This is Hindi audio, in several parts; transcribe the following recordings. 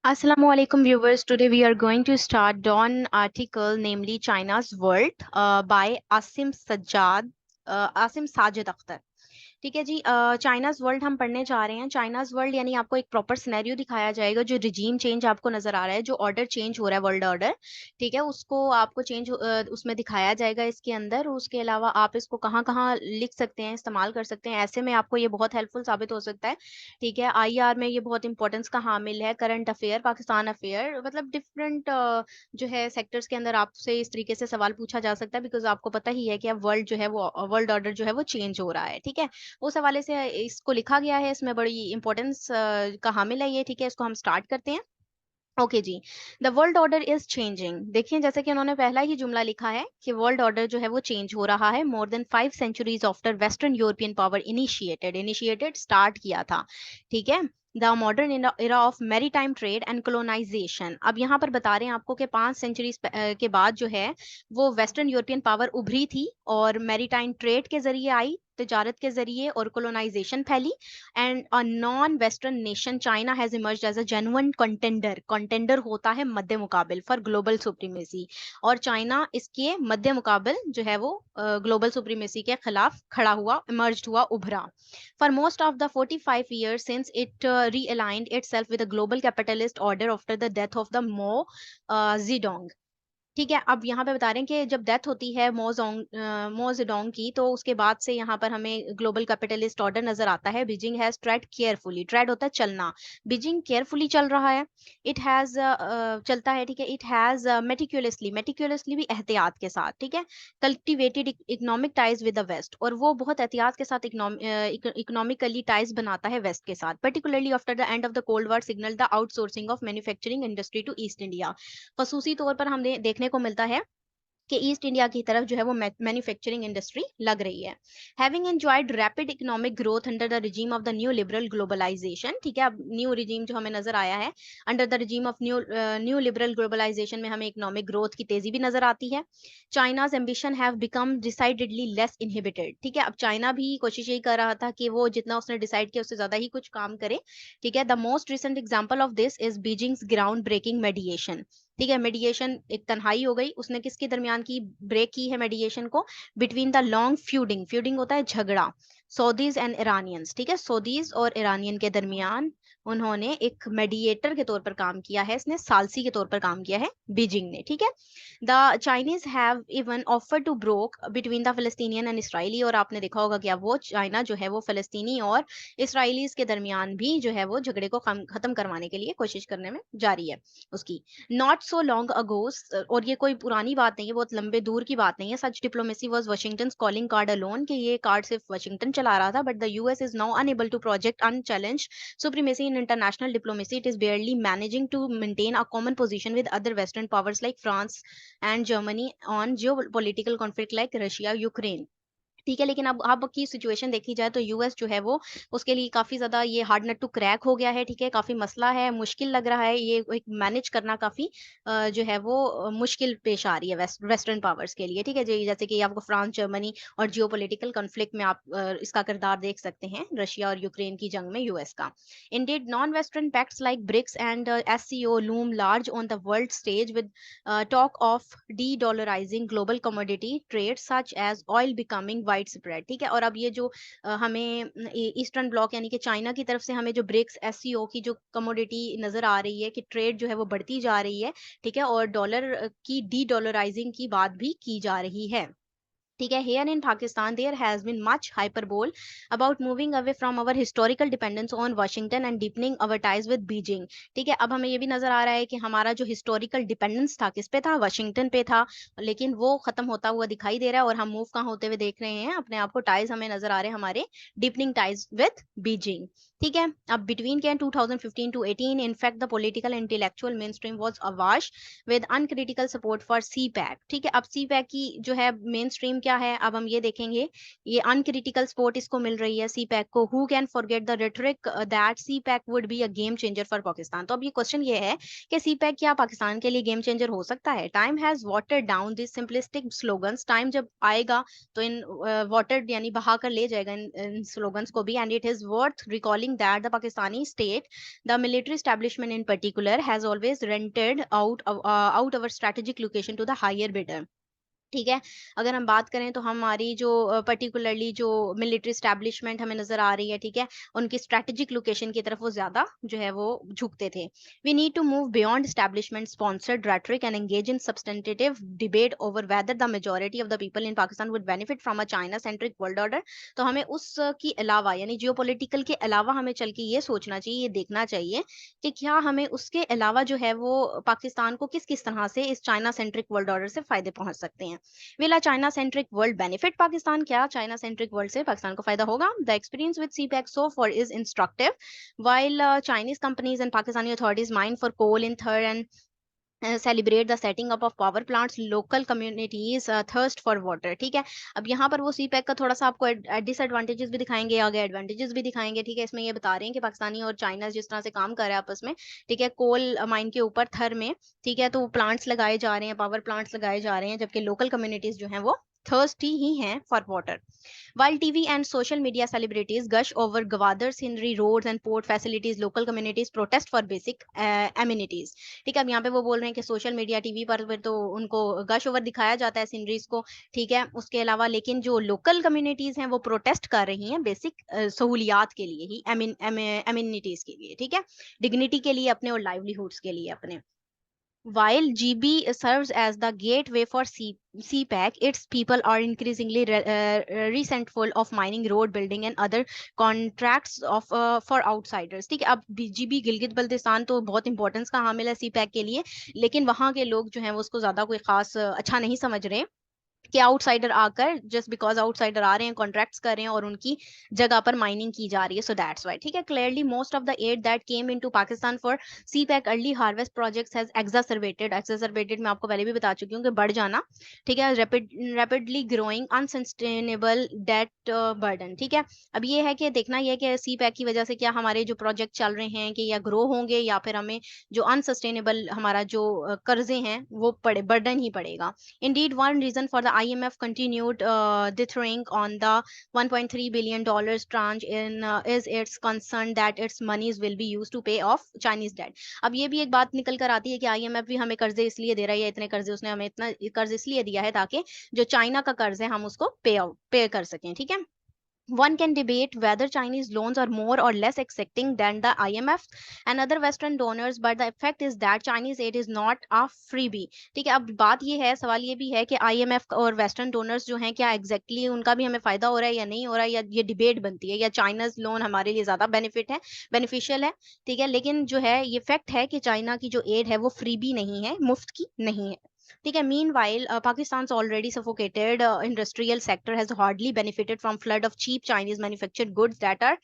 Assalamualaikum viewers. Today we are going to start Dawn article, namely China's World by Asim Sajid Akhtar. ठीक है जी। चाइनाज वर्ल्ड हम पढ़ने जा रहे हैं। चाइनाज वर्ल्ड यानी आपको एक प्रॉपर सिनेरियो दिखाया जाएगा। जो रिजीम चेंज आपको नजर आ रहा है, जो ऑर्डर चेंज हो रहा है, वर्ल्ड ऑर्डर, ठीक है, उसको आपको उसमें दिखाया जाएगा इसके अंदर। उसके अलावा आप इसको कहाँ कहाँ लिख सकते हैं, इस्तेमाल कर सकते हैं, ऐसे में आपको ये बहुत हेल्पफुल साबित हो सकता है। ठीक है, आईआर में ये बहुत इंपॉर्टेंस का हामिल है। करंट अफेयर, पाकिस्तान अफेयर, मतलब डिफरेंट जो है सेक्टर्स के अंदर आपसे इस तरीके से सवाल पूछा जा सकता है, बिकॉज आपको पता ही है कि अब वर्ल्ड जो है वो वर्ल्ड ऑर्डर जो है वो चेंज हो रहा है। ठीक है, उस हवाले से इसको लिखा गया है, इसमें बड़ी इंपॉर्टेंस का हामिल है ये। ठीक है, इसको हम स्टार्ट करते हैं। ओके जी। The world order is changing. देखिए, जैसे कि उन्होंने पहला ही जुमला लिखा है कि वर्ल्ड ऑर्डर जो है वो चेंज हो रहा है। More than 5 centuries after western European power initiated start किया था। ठीक है, the modern era of maritime trade and colonisation. अब यहाँ पर बता रहे हैं आपको कि 5 सेंचुरीज के बाद जो है वो वेस्टर्न यूरोपियन पावर उभरी थी और मैरीटाइम ट्रेड के जरिए आई, तिजारत के जरिए, और कोलोनाइजेशन फैली। And a non western nation China has emerged as a genuine contender. Contender होता है मध्य मुकाबिल फॉर ग्लोबल सुप्रीमेसी, और चाइना इसके मध्य मुकाबिल जो है वो ग्लोबल सुप्रीमेसी के खिलाफ खड़ा हुआ, इमर्ज्ड हुआ, उभरा। For most of the 45 years since it realigned itself with the global capitalist order after the death of the Mao Zedong। ठीक है, अब यहाँ पे बता रहे हैं कि जब डेथ होती है मो जेडोंग की, तो उसके बाद से यहाँ पर हमें ग्लोबल कैपिटलिस्ट ऑर्डर नजर आता है। Beijing has trade carefully, trade होता है चलना, बीजिंग केयरफुली चल रहा है। इट हैज चलता है। ठीक है, इट हैज मेटिकुलसली, मेटिकुलसली भी एहतियात के साथ, ठीक है, cultivated economic ties with the west, और वो बहुत एहतियात के साथ इकोनॉमिकली टाइज बनाता है वेस्ट के साथ। Particularly after the end of the cold war signal the outsourcing of manufacturing industry to east India. खसूसी तौर पर हम देखने को मिलता है कि ईस्ट इंडिया की तरफ जो है वो मैन्युफैक्चरिंग इंडस्ट्री लग रही है। Having enjoyed rapid economic growth under the regime of the new liberal globalisation. ठीक है, अब न्यू रिजीम जो हमें नजर आया है, under the regime of new liberal globalisation में हमें इकोनॉमिक ग्रोथ की तेजी भी नजर आती है। China's ambition have become decidedly less inhibited. ठीक है, अब चाइना भी कोशिश यही कर रहा था कि वो जितना उसने डिसाइड किया उससे ज्यादा ही कुछ काम करे। ठीक है, the most recent example of this is Beijing's ground breaking mediation. ठीक है, मेडिएशन एक तन्हाई हो गई, उसने किसके दरमियान की, ब्रेक की है मेडिएशन को, बिटवीन द लॉन्ग फ्यूडिंग, फ्यूडिंग होता है झगड़ा, सऊदीज एंड ईरानियंस। ठीक है, सऊदीज और ईरानियन के दरमियान उन्होंने एक मेडिएटर के तौर पर काम किया है, इसने सालसी के तौर पर काम किया है बीजिंग ने। ठीक है, the Chinese have even offer to broke between the Palestinian and Israeli, और आपने देखा होगा कि अब वो चाइना जो है वो फिलिस्तीनी और इसराइलीज के दरमियान भी जो है वो झगड़े को खत्म करवाने के लिए कोशिश करने में जारी है उसकी। नॉट सो लॉन्ग अगो, और ये कोई पुरानी बात नहीं है, बहुत लंबे दूर की बात नहीं है। Such diplomacy was Washington calling card alone, कि ये कार्ड सिर्फ वाशिंगटन चला रहा था। But the US is now unable to project unchallenged supremacy in international diplomacy. It is barely managing to maintain a common position with other western powers like France and Germany on geopolitical conflict like Russia Ukraine। ठीक है, लेकिन अब की सिचुएशन देखी जाए तो यूएस जो है वो, उसके लिए काफी ज्यादा ये हार्ड नट टू क्रैक हो गया है। ठीक है, काफी मसला है, मुश्किल लग रहा है, ये एक मैनेज करना काफी जो है वो मुश्किल पेश आ रही है वेस्टर्न पावर्स के लिए। ठीक है जी, जैसे कि आपको फ्रांस, जर्मनी और जियोपॉलिटिकल कॉन्फ्लिक्ट में आप इसका किरदार देख सकते हैं, रशिया और यूक्रेन की जंग में यूएस का। Indeed non western pacts like BRICS and SCO loom large on the world stage with talk of de-dollarizing global commodity trade such as oil becoming widespread। ठीक है, और अब ये जो हमें ईस्टर्न ब्लॉक यानी कि चाइना की तरफ से हमें जो ब्रिक्स एससीओ की जो कमोडिटी नजर आ रही है कि ट्रेड जो है वो बढ़ती जा रही है। ठीक है, और डॉलर की डी डॉलराइजिंग की बात भी की जा रही है। ठीक है, here in Pakistan there has been much hyperbole about moving away from our historical dependence on Washington and deepening our ties with Beijing। ठीक है, अब हमें ये भी नजर आ रहा है कि हमारा जो हिस्टोरिकल डिपेंडेंस था किस पे था, वाशिंगटन पे था, लेकिन वो खत्म होता हुआ दिखाई दे रहा है, और हम मूव कहाँ होते हुए देख रहे हैं, अपने आप को टाइज हमें नजर आ रहे हैं हमारे डीपनिंग टाइज विद बीजिंग। ठीक है, अब बिटवीन के 2015 to 18 in fact the political intellectual mainstream was awash with uncritical support for CPEC। ठीक है, अब CPEC की जो है मेन स्ट्रीम क्या क्या है, अब हम ये देखेंगे, ये अनक्रिटिकल स्पोर्ट इसको मिल रही है सीपैक को। Who can forget the rhetoric that CPEC would be a game changer for Pakistan. तो अब ये क्वेश्चन ये है कि सीपैक क्या पाकिस्तान के लिए गेम चेंजर हो सकता है? Time has watered down this simplistic slogans. Time जब आएगा तो इन वाटर्ड यानी बहा कर ले जाएगा इन स्लोगन्स को भी। And it is worth recalling that the Pakistani state, the military establishment in particular, has always rented out our strategic location to the higher bidder। ठीक है, अगर हम बात करें तो हमारी जो पर्टिकुलरली जो मिलिट्री स्टैब्लिशमेंट हमें नजर आ रही है, ठीक है, उनकी स्ट्रेटेजिक लोकेशन की तरफ वो ज्यादा जो है वो झुकते थे। We need to move beyond establishment sponsored rhetoric and engage in substantive debate over whether the majority of the people in Pakistan would benefit from a China centric world order. तो हमें उसकी अलावा यानी जियोपॉलिटिकल के अलावा हमें चल के ये सोचना चाहिए, ये देखना चाहिए कि क्या हमें उसके अलावा जो है वो पाकिस्तान को किस किस तरह से इस चाइना सेंट्रिक वर्ल्ड ऑर्डर से फायदे पहुंच सकते हैं। Will a China centric world benefit Pakistan? क्या China centric world से पाकिस्तान को फायदा होगा? The experience with CPEC so far is instructive. While Chinese companies and Pakistani authorities mine for coal in Thar and celebrate the setting up of power plants, local communities thirst for water। ठीक है, अब यहाँ पर वो सीपैक का थोड़ा सा आपको डिसएडवांटेजेस भी दिखाएंगे, आगे एडवांटेजेस भी दिखाएंगे। ठीक है, इसमें ये बता रहे हैं कि पाकिस्तानी और चाइना जिस तरह से काम कर रहा है आपस में, ठीक है, कोल माइन के ऊपर थर में, ठीक है, तो प्लांट्स लगाए जा रहे हैं, पावर प्लांट्स लगाए जा रहे हैं, जबकि लोकल कम्युनिटीज जो हैं वो थर्स्टी ही हैं for water. While TV and social media celebrities gush over Gwadar scenery, roads and port facilities, local communities protest for basic amenities। ठीक है, अब यहाँ पे वो बोल रहे हैं कि सोशल मीडिया टीवी पर तो उनको गश ओवर दिखाया जाता है सीनरीज को, ठीक है, उसके अलावा लेकिन जो लोकल कम्युनिटीज हैं वो प्रोटेस्ट कर रही हैं बेसिक सहूलियात के लिए ही, एमिनिटीज के लिए, ठीक है, डिग्निटी के लिए अपने और लाइवलीहुड्स के लिए अपने। While GB serves as the gateway for CPAC, its people are increasingly resentful of mining, road building, and other contracts of for outsiders। ठीक है, अब GB गिलगित बल्तिस्तान तो बहुत इंपॉर्टेंस का हामिल है सीपैक के लिए, लेकिन वहां के लोग जो हैं वो उसको ज्यादा कोई खास अच्छा नहीं समझ रहे कि आउटसाइडर आकर जस्ट बिकॉज आउटसाइडर आ रहे हैं, कॉन्ट्रैक्ट्स कर रहे हैं और उनकी जगह पर माइनिंग की जा रही है। सो दैट्स व्हाई, ठीक है, clearly most of the aid that came into Pakistan for CPEC early harvest projects has exacerbated मैं आपको पहले भी बता चुकी हूँ कि बढ़ जाना, ठीक है, rapidly growing unsustainable debt burden. ठीक है, अब ये है कि देखना ये है कि सीपैक की वजह से क्या हमारे जो प्रोजेक्ट चल रहे हैं कि या ग्रो होंगे या फिर हमें जो अनसस्टेनेबल हमारा जो कर्जे हैं वो पड़े बर्डन ही पड़ेगा। Indeed, one reason for the IMF continued dithering on the $1.3 billion tranche is its concern that its monies will be used to pay off Chinese debt। अब ये भी एक बात निकल कर आती है कि IMF भी हमें कर्जे इसलिए दे रही है, इतने कर्जे उसने हमें इतना कर्ज इसलिए दिया है ताकि जो चाइना का कर्ज है हम उसको पे कर सकें। ठीक है, one can debate whether Chinese loans are more or less exacting than the IMF and other Western donors, but the fact is that Chinese aid is not a freebie। ठीक है, अब बात ये है, सवाल ये भी है कि IMF और वेस्टर्न डोनर्स जो हैं क्या एग्जैक्टली उनका भी हमें फायदा हो रहा है या नहीं हो रहा है, या ये डिबेट बनती है, या चाइनाज लोन हमारे लिए ज्यादा बेनिफिशियल है। ठीक है, लेकिन जो है ये फैक्ट है कि चाइना की जो एड है वो फ्रीबी नहीं है, मुफ्त की नहीं है। ठीक है, meanwhile Pakistan's already suffocated industrial sector has hardly benefited from flood of cheap Chinese manufactured goods that are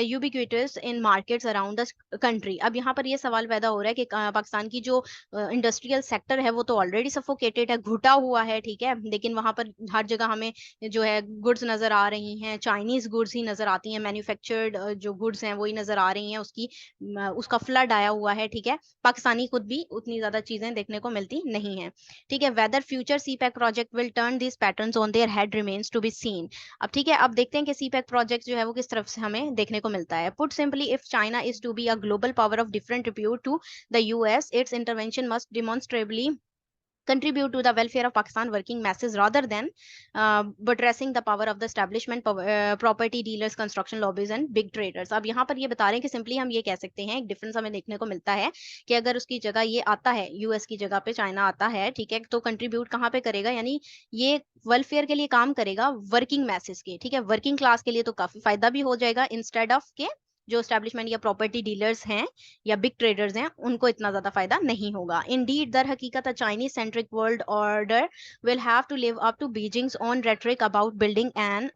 ubiquitous in markets around the country। अब यहाँ पर ये सवाल पैदा हो रहा है कि पाकिस्तान की जो इंडस्ट्रियल सेक्टर है वो तो ऑलरेडी सफोकेटेड है, घुटा हुआ है, ठीक है, लेकिन वहां पर हर जगह हमें जो है गुड्स नजर आ रही हैं, चाइनीज गुड्स ही नजर आती हैं, मैन्युफैक्चर्ड जो गुड्स हैं वही नजर आ रही हैं, उसका फ्लड आया हुआ है। ठीक है, पाकिस्तानी खुद भी उतनी ज्यादा चीजें देखने को मिलती नहीं है। ठीक है, whether future CPEC project will turn this patterns on their head remains to be seen. अब ठीक है, अब देखते हैं कि सीपैक प्रोजेक्ट जो है वो किस तरफ से हमें देखने को मिलता है। Put simply, if China is to be a global power of different repute to the US, its intervention must demonstrably contribute to the welfare of Pakistan working masses rather than buttressing the power of the establishment, property dealers, construction lobbies and big traders। अब यहाँ पर ये बता रहे हैं कि सिंपली हम ये कह सकते हैं, एक डिफरेंस हमें देखने को मिलता है कि अगर उसकी जगह ये आता है, यूएस की जगह पे चाइना आता है, ठीक है, तो कंट्रीब्यूट कहाँ पे करेगा, यानी ये वेलफेयर के लिए काम करेगा वर्किंग मैसेज के। ठीक है, वर्किंग क्लास के लिए तो काफी फायदा भी हो जाएगा, इंस्टेड ऑफ के जो एस्टेब्लिशमेंट या प्रॉपर्टी डीलर्स हैं या बिग ट्रेडर्स हैं, उनको इतना ज्यादा फायदा नहीं होगा। इंडीड दर हकीकत Chinese centric world order will have to live up to Beijing's own rhetoric about building an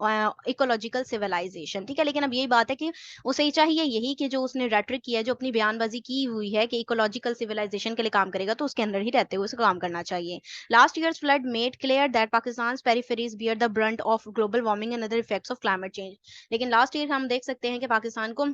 ecological civilization। ठीक है, लेकिन अब यही बात है कि उसे चाहिए यही कि जो उसने रेटरिक किया है, जो अपनी बयानबाजी की हुई है कि इकोलॉजिकल सिविलाइजेशन के लिए काम करेगा, तो उसके अंदर ही रहते हुए उसे काम करना चाहिए। Last year's flood made clear that Pakistan peripheries bear the brunt of global warming and other effects of climate change. लेकिन लास्ट ईयर हम देख सकते हैं कि पाकिस्तान को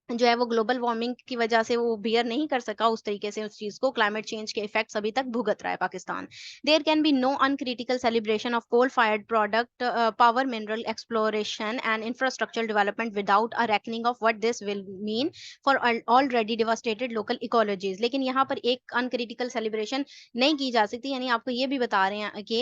जो है वो ग्लोबल वार्मिंग की वजह से वो बियर नहीं कर सका उस तरीके से उस चीज को, क्लाइमेट चेंज के इफेक्ट्स अभी तक भुगत रहा है Pakistan. There can be no uncritical celebration of coal fired product power mineral exploration and infrastructure development without a reckoning of what this will mean for already devastated local ecologies. लेकिन यहाँ पर एक अनक्रिटिकल सेलिब्रेशन नहीं की जा सकती, यानी आपको ये भी बता रहे हैं कि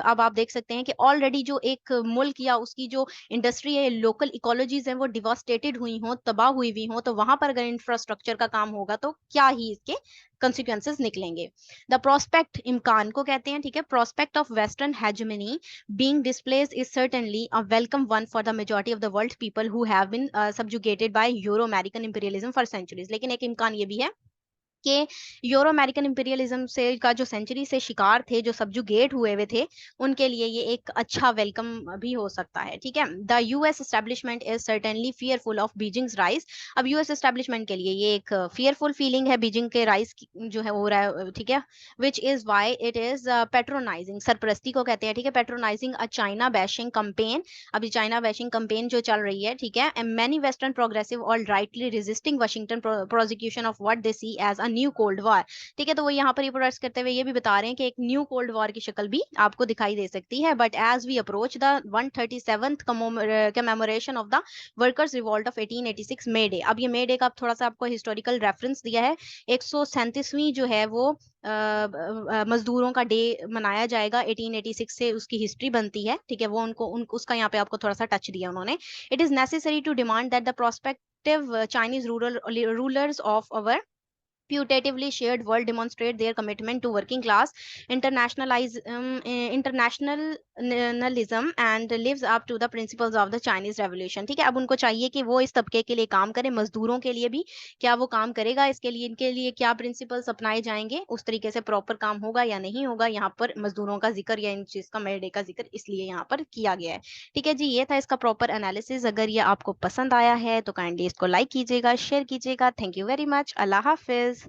अब आप देख सकते हैं कि ऑलरेडी जो एक मुल्क या उसकी जो इंडस्ट्री है, लोकल इकोलॉजीज हैं, वो डिवास्टेटेड हुई हों, तबाह हुई हुई हों, तो वहां पर अगर इंफ्रास्ट्रक्चर का काम होगा तो क्या ही इसके कंसिक्वेंसेस निकलेंगे। द प्रोस्पेक्ट, इम्कान को कहते हैं, ठीक है, prospect of western hegemony being displaced is certainly a welcome one for the majority of the world's people who have been subjugated by Euro-American imperialism for centuries। लेकिन एक इम्कान ये भी है कि यूरो अमेरिकन इंपीरियलिज्म से का जो सेंचुरी से शिकार थे, जो सब्जुगेट हुए हुए थे, उनके लिए ये एक अच्छा वेलकम भी हो सकता है। ठीक है, the US establishment is certainly fearful of Beijing's rise. अब यूएस एस्टेब्लिशमेंट के लिए ये एक फियरफुल फीलिंग है बीजिंग के राइज जो है हो रहा है। ठीक है, which is why it is patronising, सरप्रस्ती को कहते हैं, ठीक है, patronising a China bashing campaign. अभी चाइना बैशिंग कंपेन जो चल रही है, ठीक है, many western progressive all rightly resisting Washington prosecution of what they C as new cold war. ठीक है, तो वो यहाँ पर ये प्रोटेस्ट करते हुए ये भी बता रहे हैं कि एक न्यू कोल्ड वॉर की शक्ल भी आपको दिखाई दे सकती है। But as we approach the 137th commemoration of the workers revolt of 1886 May Day. अब ये मे डे का थोड़ा सा आपको हिस्टोरिकल रेफरेंस दिया है। 137वीं जो है वो मजदूरों का डे मनाया जाएगा 1886 से, उसकी हिस्ट्री बनती है। ठीक है, वो उसका यहाँ पे आपको थोड़ा सा टच दिया उन्होंने। It is necessary to demand that the prospective Chinese rulers of our putatively shared world demonstrate their commitment to working class internationalism and lives up to the principles of the Chinese Revolution। ठीक है, अब उनको चाहिए कि वो इस तबके के लिए काम करें, मजदूरों के लिए भी क्या वो काम करेगा, इसके लिए इनके लिए क्या प्रिंसिपल्स अपनाए जाएंगे, उस तरीके से प्रॉपर काम होगा या नहीं होगा। यहाँ पर मजदूरों का जिक्र या इन चीज का मेडे का जिक्र इसलिए यहाँ पर किया गया है। ठीक है जी, ये था इसका प्रॉपर एनालिसिस। अगर ये आपको पसंद आया है तो काइंडली इसको लाइक कीजिएगा, शेयर कीजिएगा। Thank you very much. Allah Hafiz.